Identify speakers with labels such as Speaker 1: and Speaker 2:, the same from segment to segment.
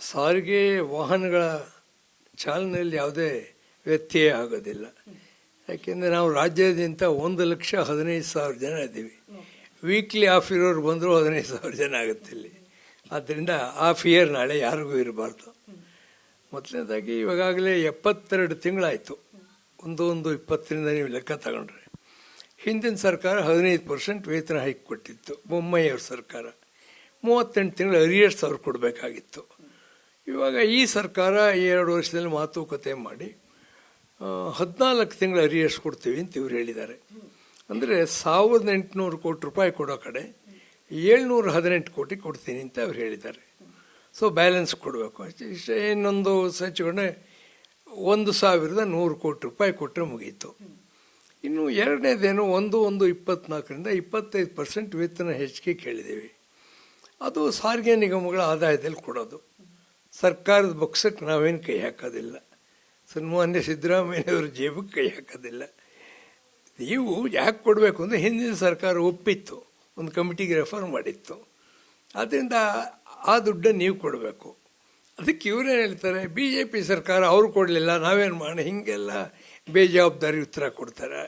Speaker 1: ಸಾರಿಗೆ ವಾಹನಗಳ ಚಾಲನೆಯಲ್ಲಿ ಯಾವುದೇ ವ್ಯತ್ಯಯ ಆಗೋದಿಲ್ಲ. ಯಾಕೆಂದರೆ ನಾವು ರಾಜ್ಯಾದ್ಯಂತ 1,15,000 ಜನ ಇದ್ದೀವಿ. ವೀಕ್ಲಿ ಆಫ್ ಇರೋರು ಬಂದರೂ 15,000 ಜನ ಆಗುತ್ತೆ ಇಲ್ಲಿ. ಆದ್ದರಿಂದ ಆ ಫಿಯರ್ ನಾಳೆ ಯಾರಿಗೂ ಇರಬಾರ್ದು. ಮೊದಲನೇದಾಗಿ ಇವಾಗಲೇ 72 ತಿಂಗಳಾಯಿತು. ಒಂದು 20ರಿಂದ ನೀವು ಲೆಕ್ಕ ತಗೊಂಡ್ರೆ ಹಿಂದಿನ ಸರ್ಕಾರ 15% ವೇತನ ಹೈಕ್ ಕೊಟ್ಟಿತ್ತು. ಬೊಮ್ಮಾಯಿಯವ್ರ ಸರ್ಕಾರ 38 ತಿಂಗಳು ಅರಿಯರ್ಸ್ ಅವ್ರು ಕೊಡಬೇಕಾಗಿತ್ತು. ಇವಾಗ ಈ ಸರ್ಕಾರ 2 ವರ್ಷದಲ್ಲಿ ಮಾತುಕತೆ ಮಾಡಿ 14 ತಿಂಗಳು ಅರಿಯರ್ಸ್ ಕೊಡ್ತೀವಿ ಅಂತ ಇವ್ರು ಹೇಳಿದ್ದಾರೆ. ಅಂದರೆ 1,800 ಕೋಟಿ ರೂಪಾಯಿ ಕೊಡೋ ಕಡೆ 718 ಕೋಟಿ ಕೊಡ್ತೀನಿ ಅಂತ ಅವ್ರು ಹೇಳಿದ್ದಾರೆ. ಸೊ ಬ್ಯಾಲೆನ್ಸ್ ಕೊಡಬೇಕು ಅಷ್ಟೇ. ಇನ್ನೊಂದು ಸಚಿವಣೆ 1,100 ಕೋಟಿ ರೂಪಾಯಿ ಕೊಟ್ಟರೆ ಮುಗೀತು. ಇನ್ನು ಎರಡನೇದೇನು 1/1/24ರಿಂದ 25% ವೇತನ ಹೆಚ್ಚಿಗೆ ಕೇಳಿದ್ದೀವಿ. ಅದು ಸಾರಿಗೆ ನಿಗಮಗಳ ಆದಾಯದಲ್ಲಿ ಕೊಡೋದು. ಸರ್ಕಾರದ ಬೊಕ್ಸಕ್ಕೆ ನಾವೇನು ಕೈ ಹಾಕೋದಿಲ್ಲ. ಸನ್ಮಾನ್ಯ ಸಿದ್ದರಾಮಯ್ಯವ್ರ ಜೇಬಿಗೆ ಕೈ ಹಾಕೋದಿಲ್ಲ. ನೀವು ಯಾಕೆ ಕೊಡಬೇಕು ಅಂದರೆ ಹಿಂದಿನ ಸರ್ಕಾರ ಒಪ್ಪಿತ್ತು, ಒಂದು ಕಮಿಟಿಗೆ ರೆಫರ್ ಮಾಡಿತ್ತು. ಆದ್ದರಿಂದ ಆ ದುಡ್ಡನ್ನು ನೀವು ಕೊಡಬೇಕು. ಅದಕ್ಕೆ ಇವರೇನು ಹೇಳ್ತಾರೆ, BJP ಸರ್ಕಾರ ಅವ್ರು ಕೊಡಲಿಲ್ಲ ನಾವೇನು ಮಾಡೋಣ, ಹೀಗೆಲ್ಲ ಬೇಜವಾಬ್ದಾರಿ ಉತ್ತರ ಕೊಡ್ತಾರೆ.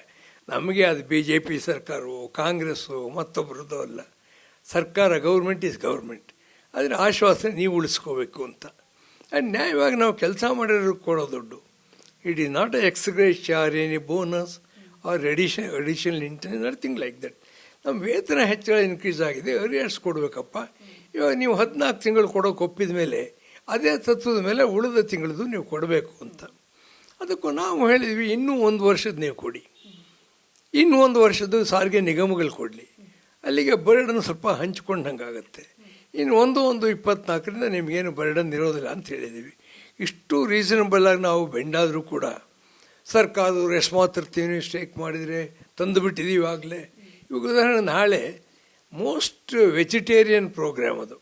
Speaker 1: ನಮಗೆ ಅದು BJP ಸರ್ಕಾರವು ಕಾಂಗ್ರೆಸ್ಸು ಮತ್ತೊಬ್ಬರದ್ದು ಅಲ್ಲ. ಸರ್ಕಾರ ಗೌರ್ಮೆಂಟ್ ಈಸ್ ಗೌರ್ಮೆಂಟ್. ಅದರ ಆಶ್ವಾಸನೆ ನೀವು ಉಳಿಸ್ಕೋಬೇಕು ಅಂತ. ನ್ಯಾಯವಾಗಿ ನಾವು ಕೆಲಸ ಮಾಡಿರೋರು ಕೊಡೋ ದುಡ್ಡು. It is not a ex gratia or any bonus or additional incentive nothing like that. ನಮ್ಮ ವೇತನ ಹೆಚ್ಚಳ ಇನ್ಕ್ರೀಸ್ ಆಗಿದೆ, ಅರಿಯರ್ಸ್ ಕೊಡಬೇಕಪ್ಪ. ಇವಾಗ ನೀವು 14 ತಿಂಗಳು ಕೊಡೋಕೆ ಒಪ್ಪಿದ ಮೇಲೆ ಅದೇ ತತ್ವದ ಮೇಲೆ ಉಳಿದ ತಿಂಗಳದ್ದು ನೀವು ಕೊಡಬೇಕು ಅಂತ. ಅದಕ್ಕೂ ನಾವು ಹೇಳಿದ್ವಿ, ಇನ್ನೂ 1 ವರ್ಷದ ನೀವು ಕೊಡಿ, ಇನ್ನೂ 1 ವರ್ಷದ್ದು ಸಾರಿಗೆ ನಿಗಮಗಳು ಕೊಡಲಿ, ಅಲ್ಲಿಗೆ ಬರ್ಡನ್ ಸ್ವಲ್ಪ ಹಂಚ್ಕೊಂಡಂಗಾಗತ್ತೆ. ಇನ್ನು 1/1/24ರಿಂದ ನಿಮಗೇನು ಬರ್ಡನ್ ಇರೋದಿಲ್ಲ ಅಂತ ಹೇಳಿದ್ದೀವಿ. ಇಷ್ಟು ರೀಸನಬಲಾಗಿ ನಾವು ಬೆಂಡಾದರೂ ಕೂಡ ಸರ್ಕಾರದವ್ರು ಎಷ್ಟು ಮಾತಾಡ್ತೀವಿ, ಸ್ಟ್ರೈಕ್ ಮಾಡಿದರೆ ತಂದುಬಿಟ್ಟಿದ್ದೀವಿ ಆಗಲೇ. ಇವಾಗ ಉದಾಹರಣೆ ನಾಳೆ ಮೋಸ್ಟ್ ವೆಜಿಟೇರಿಯನ್ ಪ್ರೋಗ್ರಾಮ್ ಅದು.